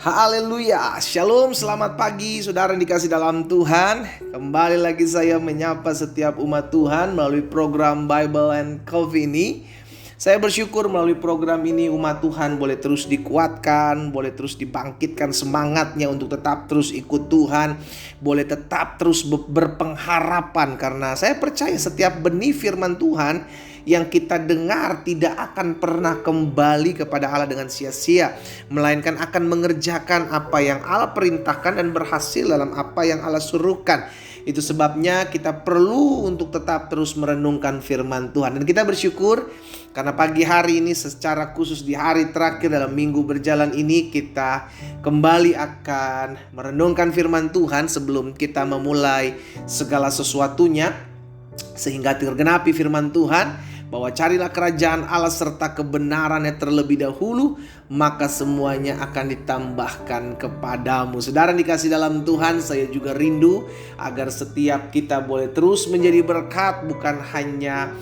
Haleluya, shalom, selamat pagi saudara yang dikasih dalam Tuhan. Kembali lagi saya menyapa setiap umat Tuhan melalui program Bible and Coffee ini. Saya bersyukur melalui program ini umat Tuhan boleh terus dikuatkan, boleh terus dibangkitkan semangatnya untuk tetap terus ikut Tuhan, boleh tetap terus berpengharapan. Karena saya percaya setiap benih firman Tuhan yang kita dengar tidak akan pernah kembali kepada Allah dengan sia-sia, melainkan akan mengerjakan apa yang Allah perintahkan dan berhasil dalam apa yang Allah suruhkan. Itu sebabnya kita perlu untuk tetap terus merenungkan firman Tuhan. Dan kita bersyukur karena pagi hari ini secara khusus di hari terakhir dalam minggu berjalan ini, kita kembali akan merenungkan firman Tuhan sebelum kita memulai segala sesuatunya, sehingga tergenapi firman Tuhan bahwa carilah kerajaan Allah serta kebenarannya terlebih dahulu, maka semuanya akan ditambahkan kepadamu. Saudara dikasih dalam Tuhan, saya juga rindu agar setiap kita boleh terus menjadi berkat, bukan hanya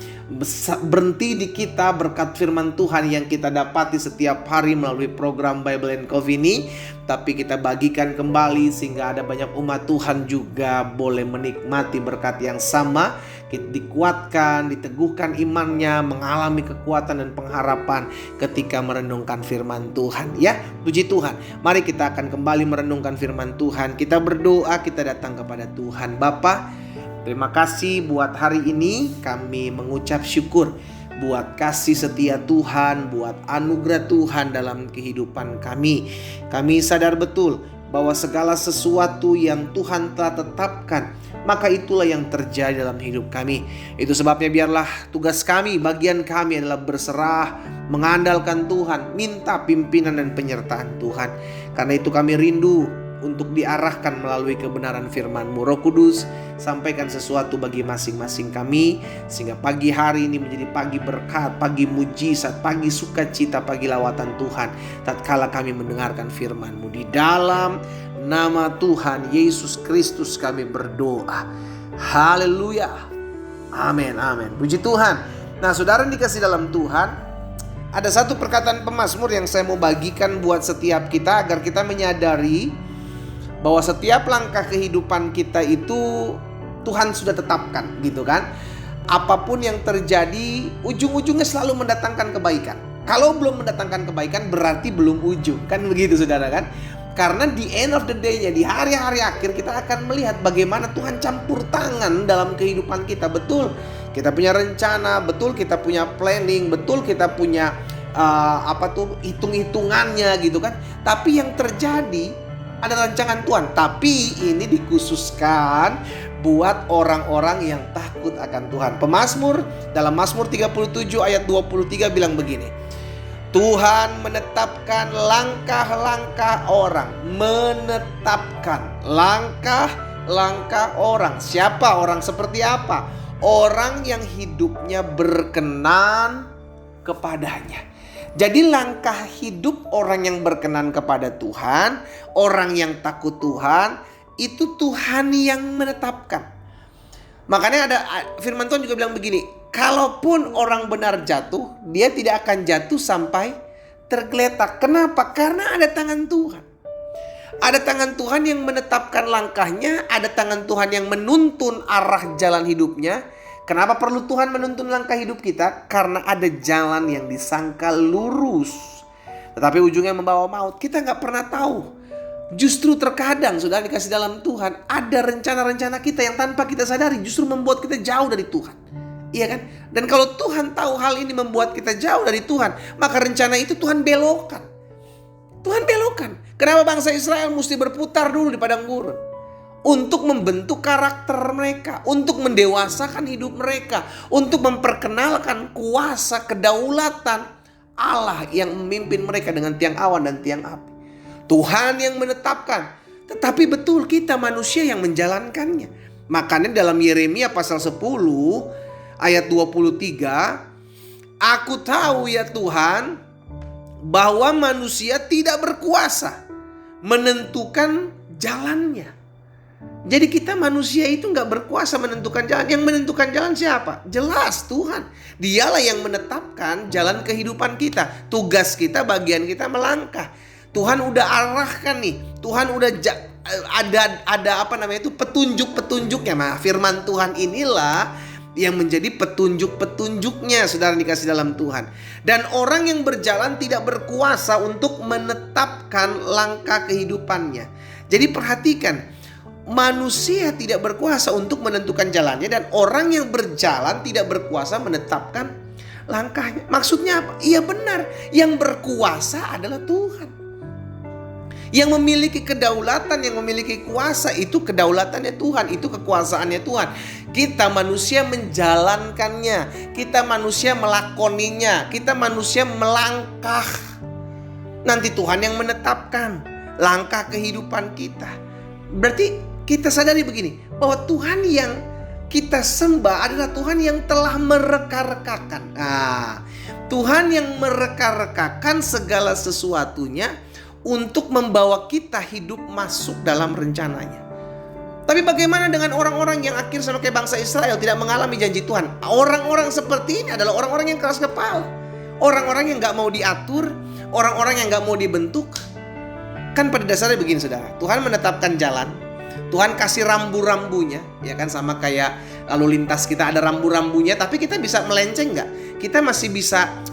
berhenti di kita berkat firman Tuhan yang kita dapati setiap hari melalui program Bible and Coffee ini, tapi kita bagikan kembali sehingga ada banyak umat Tuhan juga boleh menikmati berkat yang sama, dikuatkan, diteguhkan imannya, mengalami kekuatan dan pengharapan ketika merenungkan firman Tuhan. Ya, puji Tuhan. Mari kita akan kembali merenungkan firman Tuhan. Kita berdoa, kita datang kepada Tuhan. Bapa, terima kasih buat hari ini. Kami mengucap syukur buat kasih setia Tuhan, buat anugerah Tuhan dalam kehidupan kami. Kami sadar betul bahwa segala sesuatu yang Tuhan telah tetapkan, maka itulah yang terjadi dalam hidup kami. Itu sebabnya biarlah tugas kami, bagian kami adalah berserah, mengandalkan Tuhan, minta pimpinan dan penyertaan Tuhan. Karena itu kami rindu untuk diarahkan melalui kebenaran firman-Mu. Roh Kudus, sampaikan sesuatu bagi masing-masing kami, sehingga pagi hari ini menjadi pagi berkat, pagi mujizat, pagi sukacita, pagi lawatan Tuhan, tatkala kami mendengarkan firman-Mu. Di dalam nama Tuhan Yesus Kristus kami berdoa. Haleluya. Amin, amin. Puji Tuhan. Nah, saudara yang dikasih dalam Tuhan, ada satu perkataan pemazmur yang saya mau bagikan buat setiap kita, agar kita menyadari bahwa setiap langkah kehidupan kita itu Tuhan sudah tetapkan, gitu kan. Apapun yang terjadi, ujung-ujungnya selalu mendatangkan kebaikan. Kalau belum mendatangkan kebaikan, berarti belum ujung. Kan begitu saudara kan. Karena di end of the day-nya, di hari-hari akhir, kita akan melihat bagaimana Tuhan campur tangan dalam kehidupan kita. Betul, kita punya rencana, betul kita punya planning, betul kita punya hitung-hitungannya gitu kan. Tapi yang terjadi ada rancangan Tuhan. Tapi ini dikhususkan buat orang-orang yang takut akan Tuhan. Pemazmur dalam Mazmur 37 ayat 23 bilang begini: Tuhan menetapkan langkah-langkah orang. Menetapkan langkah-langkah orang. Siapa orang? Seperti apa? Orang yang hidupnya berkenan kepadanya. Jadi langkah hidup orang yang berkenan kepada Tuhan, orang yang takut Tuhan, itu Tuhan yang menetapkan. Makanya ada firman Tuhan juga bilang begini: kalaupun orang benar jatuh, dia tidak akan jatuh sampai tergeletak. Kenapa? Karena ada tangan Tuhan. Ada tangan Tuhan yang menetapkan langkahnya, ada tangan Tuhan yang menuntun arah jalan hidupnya. Kenapa perlu Tuhan menuntun langkah hidup kita? Karena ada jalan yang disangka lurus, tetapi ujungnya membawa maut. Kita gak pernah tahu. Justru terkadang saudara dikasih dalam Tuhan, ada rencana-rencana kita yang tanpa kita sadari justru membuat kita jauh dari Tuhan. Iya kan? Dan kalau Tuhan tahu hal ini membuat kita jauh dari Tuhan, maka rencana itu Tuhan belokkan. Tuhan belokkan. Kenapa bangsa Israel mesti berputar dulu di padang gurun? Untuk membentuk karakter mereka, untuk mendewasakan hidup mereka, untuk memperkenalkan kuasa kedaulatan Allah yang memimpin mereka dengan tiang awan dan tiang api. Tuhan yang menetapkan, tetapi betul kita manusia yang menjalankannya. Makanya dalam Yeremia pasal 10 ayat 23, Aku tahu ya Tuhan bahwa manusia tidak berkuasa menentukan jalannya. Jadi kita manusia itu gak berkuasa menentukan jalan. Yang menentukan jalan siapa? Jelas Tuhan. Dialah yang menetapkan jalan kehidupan kita. Tugas kita, bagian kita melangkah. Tuhan udah arahkan nih. Tuhan udah ada petunjuk-petunjuknya. Nah, firman Tuhan inilah yang menjadi petunjuk-petunjuknya, saudara dikasih dalam Tuhan. Dan orang yang berjalan tidak berkuasa untuk menetapkan langkah kehidupannya. Jadi perhatikan, manusia tidak berkuasa untuk menentukan jalannya, dan orang yang berjalan tidak berkuasa menetapkan langkahnya. Maksudnya apa? Iya benar, yang berkuasa adalah Tuhan. Yang memiliki kedaulatan, yang memiliki kuasa, itu kedaulatannya Tuhan, itu kekuasaannya Tuhan. Kita manusia menjalankannya, kita manusia melakoninya, kita manusia melangkah. Nanti Tuhan yang menetapkan langkah kehidupan kita. Berarti kita sadari begini, bahwa Tuhan yang kita sembah adalah Tuhan yang telah mereka-rekakan. Tuhan yang mereka-rekakan segala sesuatunya untuk membawa kita hidup masuk dalam rencananya. Tapi bagaimana dengan orang-orang yang akhir sama kayak bangsa Israel, tidak mengalami janji Tuhan? Orang-orang seperti ini adalah orang-orang yang keras kepala, orang-orang yang gak mau diatur, orang-orang yang gak mau dibentuk. Kan pada dasarnya begini saudara, Tuhan menetapkan jalan, Tuhan kasih rambu-rambunya, ya kan, sama kayak lalu lintas kita ada rambu-rambunya, tapi kita bisa melenceng nggak? Kita masih bisa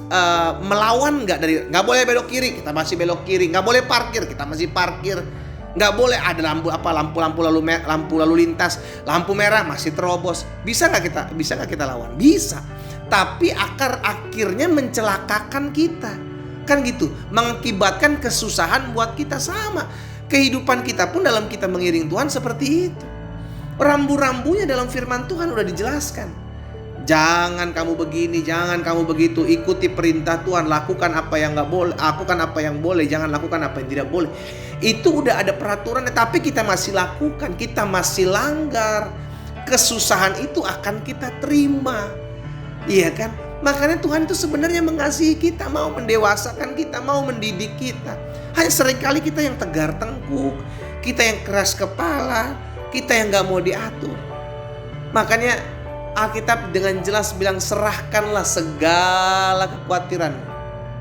melawan nggak? Nggak boleh belok kiri, kita masih belok kiri. Nggak boleh parkir, kita masih parkir. Nggak boleh ada lampu lalu lintas, lampu merah masih terobos. Bisa nggak kita lawan? Bisa. Tapi akhirnya mencelakakan kita, kan gitu, mengakibatkan kesusahan buat kita. Sama kehidupan kita pun dalam kita mengiring Tuhan seperti itu. Rambu-rambunya dalam firman Tuhan udah dijelaskan. Jangan kamu begini, jangan kamu begitu. Ikuti perintah Tuhan, lakukan apa yang nggak boleh, lakukan apa yang boleh, jangan lakukan apa yang tidak boleh. Itu udah ada peraturannya, tapi kita masih lakukan, kita masih langgar. Kesusahan itu akan kita terima, iya kan? Makanya Tuhan itu sebenarnya mengasihi kita, mau mendewasakan kita, mau mendidik kita. Hanya seringkali kita yang tegar tengkuk, kita yang keras kepala, kita yang gak mau diatur. Makanya Alkitab dengan jelas bilang, serahkanlah segala kekhawatiran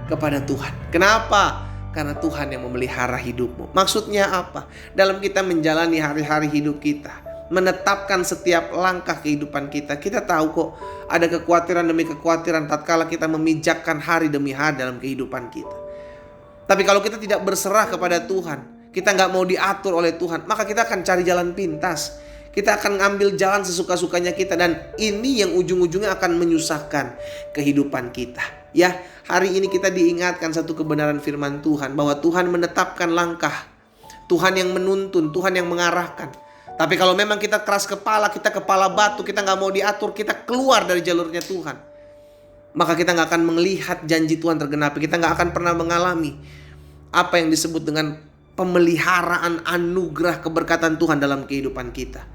kepada Tuhan. Kenapa? Karena Tuhan yang memelihara hidupmu. Maksudnya apa? Dalam kita menjalani hari-hari hidup kita, menetapkan setiap langkah kehidupan kita, kita tahu kok ada kekhawatiran demi kekhawatiran tatkala kita memijakkan hari demi hari dalam kehidupan kita. Tapi kalau kita tidak berserah kepada Tuhan, kita gak mau diatur oleh Tuhan, maka kita akan cari jalan pintas. Kita akan ngambil jalan sesuka-sukanya kita, dan ini yang ujung-ujungnya akan menyusahkan kehidupan kita. Ya, hari ini kita diingatkan satu kebenaran firman Tuhan, bahwa Tuhan menetapkan langkah, Tuhan yang menuntun, Tuhan yang mengarahkan. Tapi kalau memang kita keras kepala, kita kepala batu, kita gak mau diatur, kita keluar dari jalurnya Tuhan, maka kita gak akan melihat janji Tuhan tergenapi. Kita gak akan pernah mengalami apa yang disebut dengan pemeliharaan anugerah keberkatan Tuhan dalam kehidupan kita.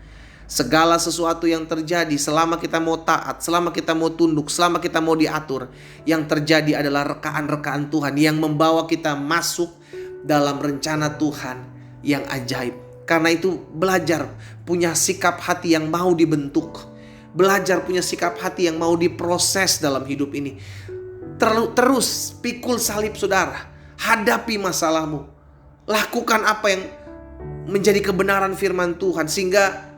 Segala sesuatu yang terjadi selama kita mau taat, selama kita mau tunduk, selama kita mau diatur, yang terjadi adalah rekaan-rekaan Tuhan yang membawa kita masuk dalam rencana Tuhan yang ajaib. Karena itu belajar punya sikap hati yang mau dibentuk, belajar punya sikap hati yang mau diproses dalam hidup ini. Terus pikul salib saudara, hadapi masalahmu, lakukan apa yang menjadi kebenaran firman Tuhan, sehingga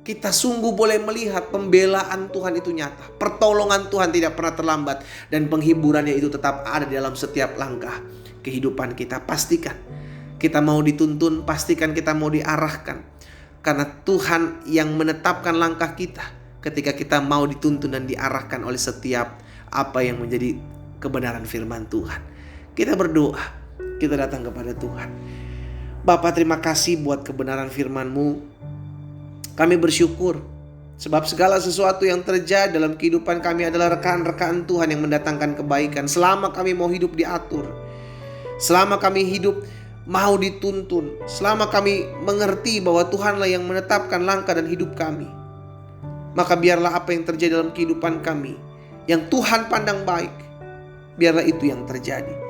kita sungguh boleh melihat pembelaan Tuhan itu nyata. Pertolongan Tuhan tidak pernah terlambat, dan penghiburannya itu tetap ada di dalam setiap langkah kehidupan kita. Pastikan kita mau dituntun, pastikan kita mau diarahkan. Karena Tuhan yang menetapkan langkah kita ketika kita mau dituntun dan diarahkan oleh setiap apa yang menjadi kebenaran firman Tuhan. Kita berdoa, kita datang kepada Tuhan. Bapa, terima kasih buat kebenaran firman-Mu. Kami bersyukur sebab segala sesuatu yang terjadi dalam kehidupan kami adalah rekaan-rekaan Tuhan yang mendatangkan kebaikan. Selama kami mau hidup diatur, selama kami hidup mau dituntun, selama kami mengerti bahwa Tuhanlah yang menetapkan langkah dan hidup kami, maka biarlah apa yang terjadi dalam kehidupan kami yang Tuhan pandang baik, biarlah itu yang terjadi.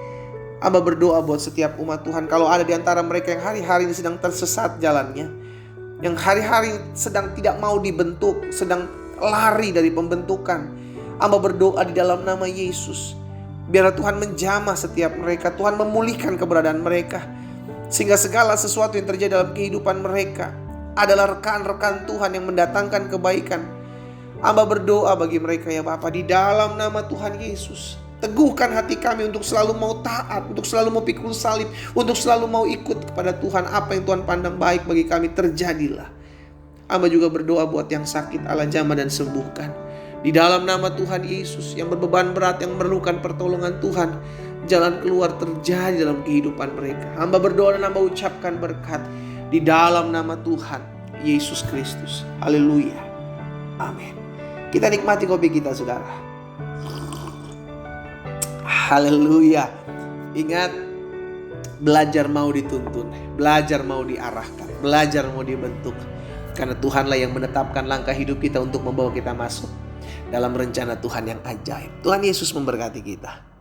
Amba berdoa buat setiap umat Tuhan, kalau ada di antara mereka yang hari-hari ini sedang tersesat jalannya, yang hari-hari sedang tidak mau dibentuk, sedang lari dari pembentukan, Amba berdoa di dalam nama Yesus, Biarlah Tuhan menjamah setiap mereka. Tuhan memulihkan keberadaan mereka, sehingga segala sesuatu yang terjadi dalam kehidupan mereka adalah rekan-rekan Tuhan yang mendatangkan kebaikan. Hamba berdoa bagi mereka ya Bapa, di dalam nama Tuhan Yesus. Teguhkan hati kami untuk selalu mau taat, untuk selalu mau pikul salib, untuk selalu mau ikut kepada Tuhan. Apa yang Tuhan pandang baik bagi kami, terjadilah. Hamba juga berdoa buat yang sakit, Allah jamah dan sembuhkan. Di dalam nama Tuhan Yesus, yang berbeban berat, yang memerlukan pertolongan Tuhan, jalan keluar terjadi dalam kehidupan mereka. Hamba berdoa dan hamba ucapkan berkat di dalam nama Tuhan Yesus Kristus. Haleluya. Amin. Kita nikmati kopi kita, saudara. Haleluya. Ingat, belajar mau dituntun, belajar mau diarahkan, belajar mau dibentuk. Karena Tuhanlah yang menetapkan langkah hidup kita untuk membawa kita masuk dalam rencana Tuhan yang ajaib. Tuhan Yesus memberkati kita.